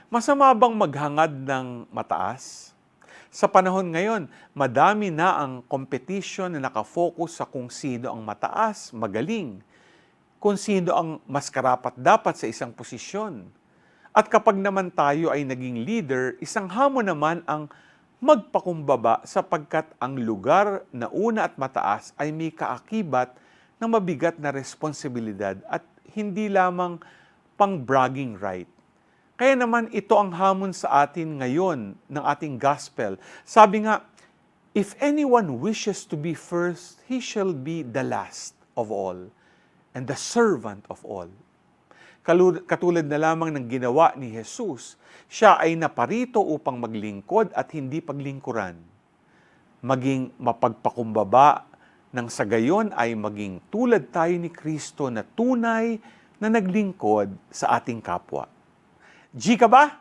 Masama bang maghangad ng mataas? Sa panahon ngayon, madami na ang competition na nakafocus sa kung sino ang mataas, magaling, kung sino ang mas karapat-dapat sa isang posisyon. At kapag naman tayo ay naging leader, isang hamon naman ang magpakumbaba sapagkat ang lugar na una at mataas ay may kaakibat ng mabigat na responsibilidad at hindi lamang pang-bragging right. Kaya naman ito ang hamon sa atin ngayon ng ating gospel. Sabi nga, if anyone wishes to be first, he shall be the last of all and the servant of all. Katulad na lamang ng ginawa ni Jesus, siya ay naparito upang maglingkod at hindi paglingkuran. Maging mapagpakumbaba nang sa gayon ay maging tulad tayo ni Kristo na tunay na naglingkod sa ating kapwa. G ka ba?